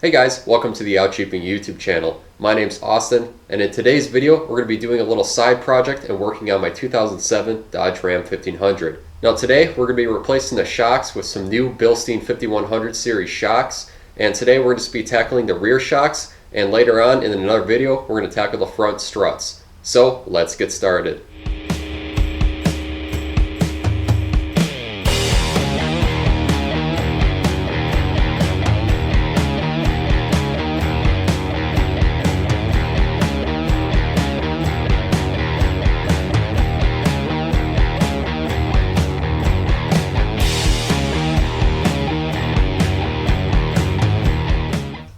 Hey guys, welcome to the Outjeeping YouTube channel. My name's Austin, and in today's video we're going to be doing a little side project and working on my 2007 Dodge Ram 1500. Now today we're going to be replacing the shocks with some new Bilstein 5100 series shocks, and today we're going to be tackling the rear shocks, and later on in another video we're going to tackle the front struts. So let's get started.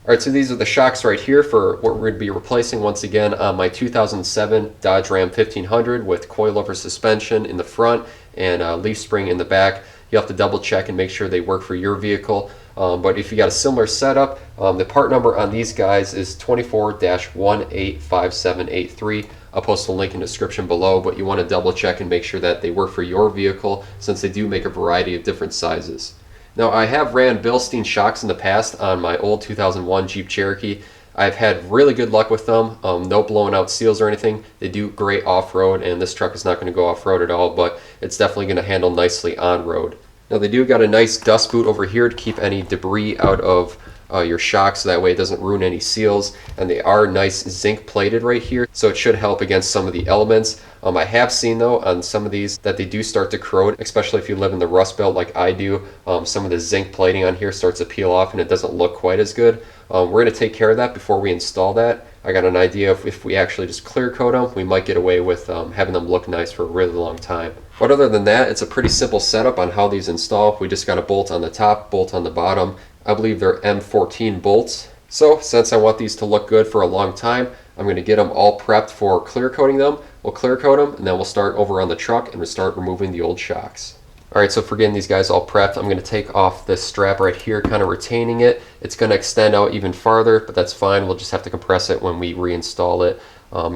Alright, so these are the shocks right here for what we're going to be replacing once again on my 2007 Dodge Ram 1500 with coilover suspension in the front and leaf spring in the back. You have to double check and make sure they work for your vehicle. But if you got a similar setup, the part number on these guys is 24-185783. I'll post a link in the description below, but you want to double check and make sure that they work for your vehicle since they do make a variety of different sizes. Now, I have ran Bilstein shocks in the past on my old 2001 Jeep Cherokee. I've had really good luck with them, no blowing out seals or anything. They do great off-road, and this truck is not going to go off-road at all, but it's definitely going to handle nicely on-road. Now, they do got a nice dust boot over here to keep any debris out of your shocks, so that way it doesn't ruin any seals, and they are nice zinc plated right here, so it should help against some of the elements. I have seen though on some of these that they do start to corrode, especially if you live in the Rust Belt like I do. Some of the zinc plating on here starts to peel off and it doesn't look quite as good. We're going to take care of that before we install that. I got an idea of if we actually just clear coat them, we might get away with having them look nice for a really long time. But other than that, it's a pretty simple setup on how these install. We just got a bolt on the top, bolt on the bottom. I believe they're M14 bolts. So since I want these to look good for a long time, I'm going to get them all prepped for clear coating them. We'll clear coat them, and then we'll start over on the truck and we'll start removing the old shocks. Alright, so for getting these guys all prepped, I'm going to take off this strap right here, kind of retaining it. It's going to extend out even farther, but that's fine. We'll just have to compress it when we reinstall it.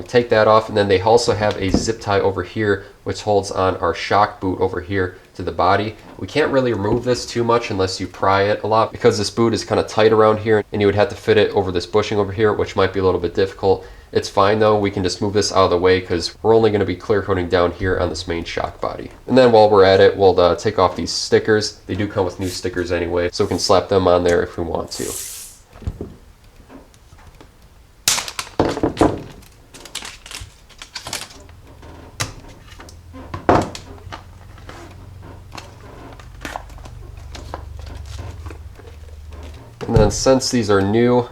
Take that off, and then they also have a zip tie over here which holds on our shock boot over here to the body. We can't really remove this too much unless you pry it a lot because this boot is kind of tight around here, and you would have to fit it over this bushing over here, which might be a little bit difficult. It's fine though, we can just move this out of the way because we're only going to be clear coating down here on this main shock body. And then while we're at it, we'll take off these stickers. They do come with new stickers anyway, so we can slap them on there if we want to. And then since these are new,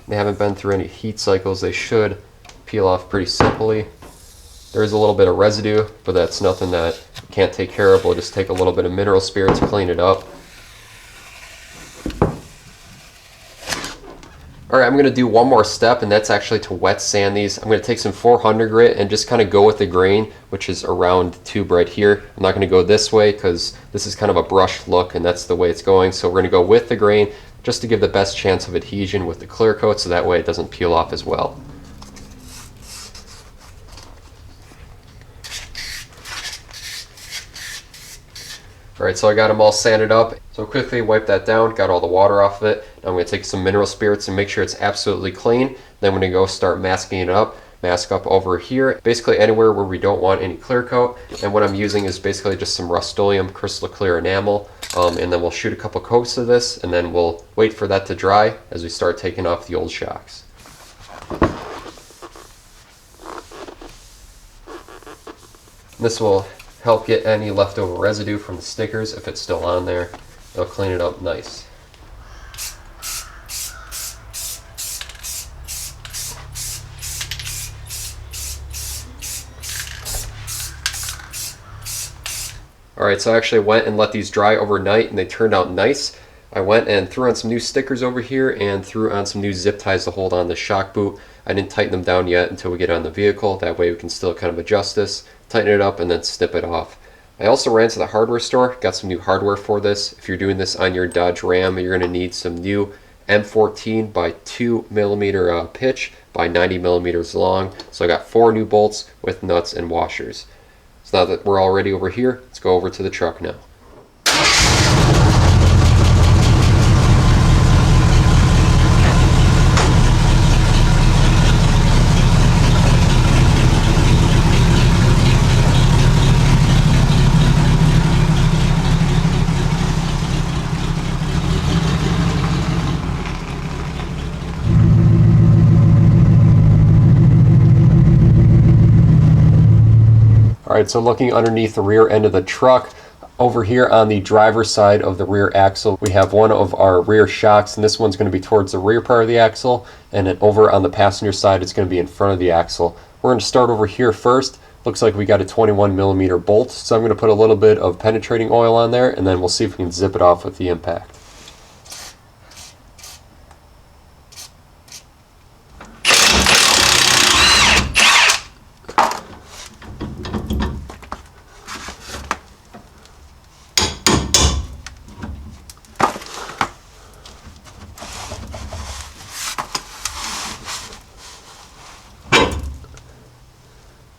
they haven't been through any heat cycles, they should peel off pretty simply. There is a little bit of residue, but that's nothing that you can't take care of. We'll just take a little bit of mineral spirit to clean it up. Alright, I'm going to do one more step, and that's actually to wet sand these. I'm going to take some 400 grit and just kind of go with the grain, which is around the tube right here. I'm not going to go this way because this is kind of a brushed look and that's the way it's going. So we're going to go with the grain just to give the best chance of adhesion with the clear coat, so that way it doesn't peel off as well. Alright, so I got them all sanded up. So quickly wipe that down, got all the water off of it. Now I'm going to take some mineral spirits and make sure it's absolutely clean. Then I'm going to go start masking it up. Mask up over here, basically anywhere where we don't want any clear coat. And what I'm using is basically just some Rust-Oleum crystal clear enamel. And then we'll shoot a couple coats of this, and then we'll wait for that to dry as we start taking off the old shocks. This will help get any leftover residue from the stickers if it's still on there. It'll clean it up nice. Alright, so I actually went and let these dry overnight and they turned out nice. I went and threw on some new stickers over here and threw on some new zip ties to hold on the shock boot. I didn't tighten them down yet until we get on the vehicle. That way we can still kind of adjust this, tighten it up, and then snip it off. I also ran to the hardware store, got some new hardware for this. If you're doing this on your Dodge Ram, you're going to need some new M14 by 2mm pitch by 90mm long. So I got 4 new bolts with nuts and washers. So now that we're already over here, let's go over to the truck now. Alright, so looking underneath the rear end of the truck, over here on the driver's side of the rear axle, we have one of our rear shocks, and this one's going to be towards the rear part of the axle, and then over on the passenger side, it's going to be in front of the axle. We're going to start over here first. Looks like we got a 21mm bolt, so I'm going to put a little bit of penetrating oil on there, and then we'll see if we can zip it off with the impact.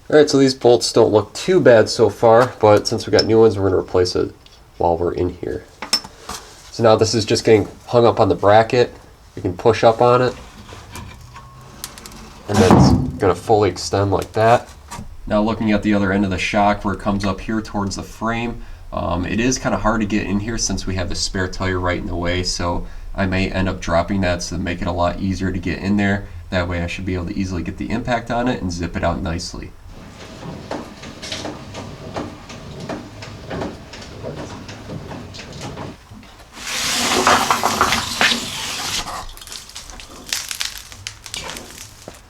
Alright, so these bolts don't look too bad so far, but since we got new ones, we're going to replace it while we're in here. So now this is just getting hung up on the bracket. We can push up on it, and then it's going to fully extend like that. Now looking at the other end of the shock where it comes up here towards the frame, it is kind of hard to get in here since we have the spare tire right in the way, so I may end up dropping that to make it a lot easier to get in there. That way I should be able to easily get the impact on it and zip it out nicely.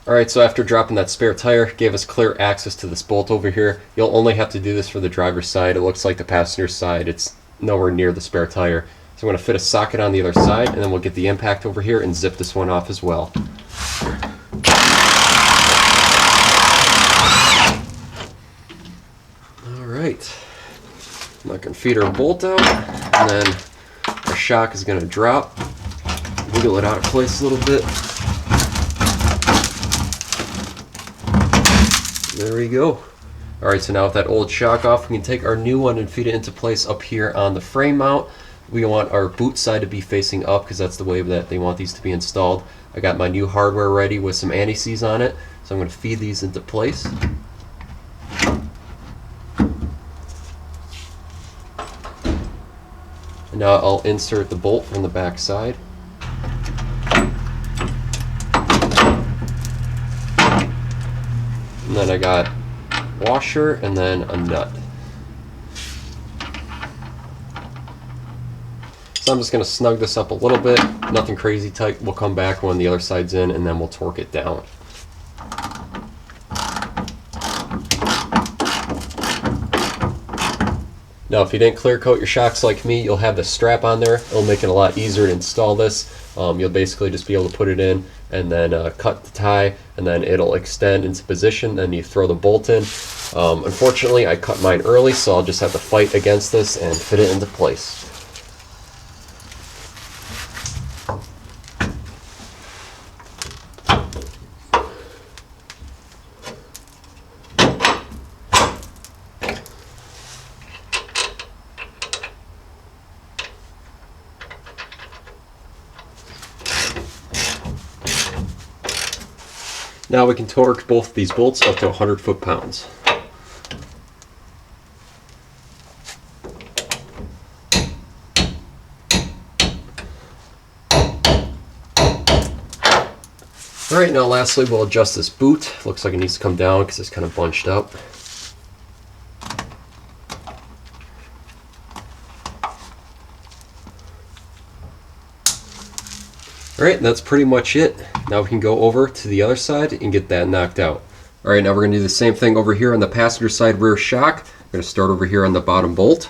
Alright, so after dropping that spare tire, gave us clear access to this bolt over here. You'll only have to do this for the driver's side. It looks like the passenger side, it's nowhere near the spare tire. So I'm going to fit a socket on the other side, and then we'll get the impact over here and zip this one off as well. Alright, I'm not going to feed our bolt out, and then our shock is going to drop. Wiggle it out of place a little bit. There we go. Alright, so now with that old shock off, we can take our new one and feed it into place up here on the frame mount. We want our boot side to be facing up because that's the way that they want these to be installed. I got my new hardware ready with some anti-seize on it, so I'm going to feed these into place. And now I'll insert the bolt from the back side. And then I got washer and then a nut. So I'm just going to snug this up a little bit, nothing crazy tight. We'll come back when the other side's in and then we'll torque it down. Now if you didn't clear coat your shocks like me, you'll have the strap on there. It'll make it a lot easier to install this. You'll basically just be able to put it in and then cut the tie, and then it'll extend into position, then you throw the bolt in. Unfortunately I cut mine early, so I'll just have to fight against this and fit it into place. Now we can torque both these bolts up to 100 foot-pounds. Alright, now lastly we'll adjust this boot. Looks like it needs to come down because it's kind of bunched up. Alright, that's pretty much it. Now we can go over to the other side and get that knocked out. Alright, now we're going to do the same thing over here on the passenger side rear shock. I'm going to start over here on the bottom bolt.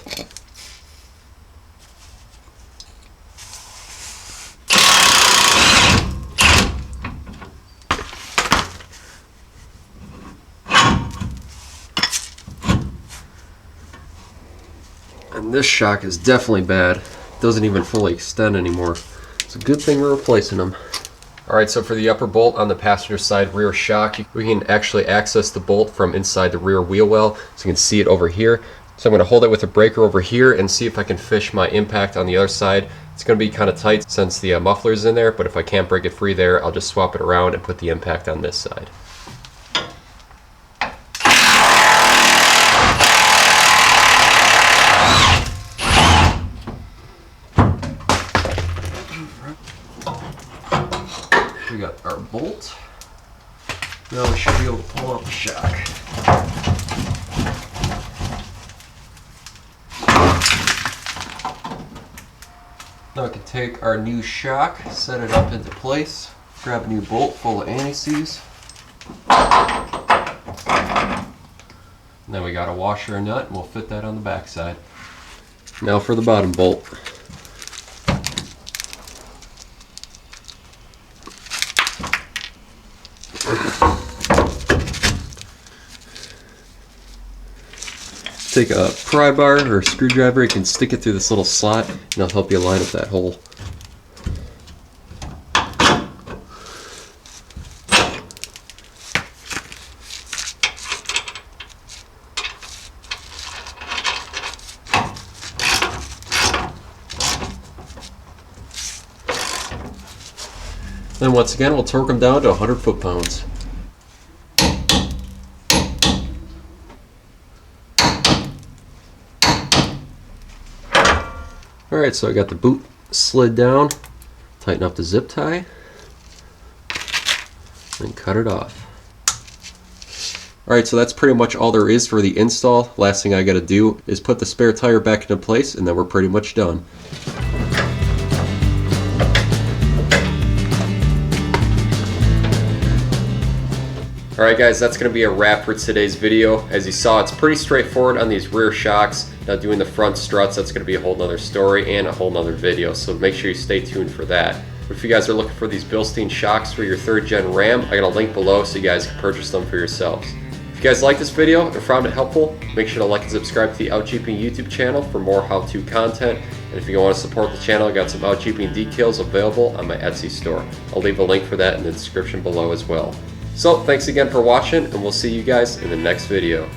And this shock is definitely bad. It doesn't even fully extend anymore. It's a good thing we're replacing them. Alright, so for the upper bolt on the passenger side rear shock, we can actually access the bolt from inside the rear wheel well, so you can see it over here. So I'm going to hold it with a breaker over here and see if I can fish my impact on the other side. It's going to be kind of tight since the muffler's in there, but if I can't break it free there, I'll just swap it around and put the impact on this side. We got our bolt. Now we should be able to pull out the shock. Now we can take our new shock, set it up into place, grab a new bolt full of anti-seize. And then we got a washer and nut, and we'll fit that on the back side. Now for the bottom bolt. Take a pry bar or a screwdriver, you can stick it through this little slot, and it'll help you line up that hole. Then once again, we'll torque them down to 100 foot-pounds. Alright, so I got the boot slid down, tighten up the zip tie, and cut it off. Alright, so that's pretty much all there is for the install. Last thing I gotta do is put the spare tire back into place, and then we're pretty much done. Alright guys, that's going to be a wrap for today's video. As you saw, it's pretty straightforward on these rear shocks. Now doing the front struts, that's going to be a whole nother story and a whole nother video, so make sure you stay tuned for that. But if you guys are looking for these Bilstein shocks for your 3rd gen Ram, I got a link below so you guys can purchase them for yourselves. If you guys like this video or found it helpful, make sure to like and subscribe to the Outjeeping YouTube channel for more how-to content. And if you want to support the channel, I got some Outjeeping decals available on my Etsy store. I'll leave a link for that in the description below as well. So, thanks again for watching, and we'll see you guys in the next video.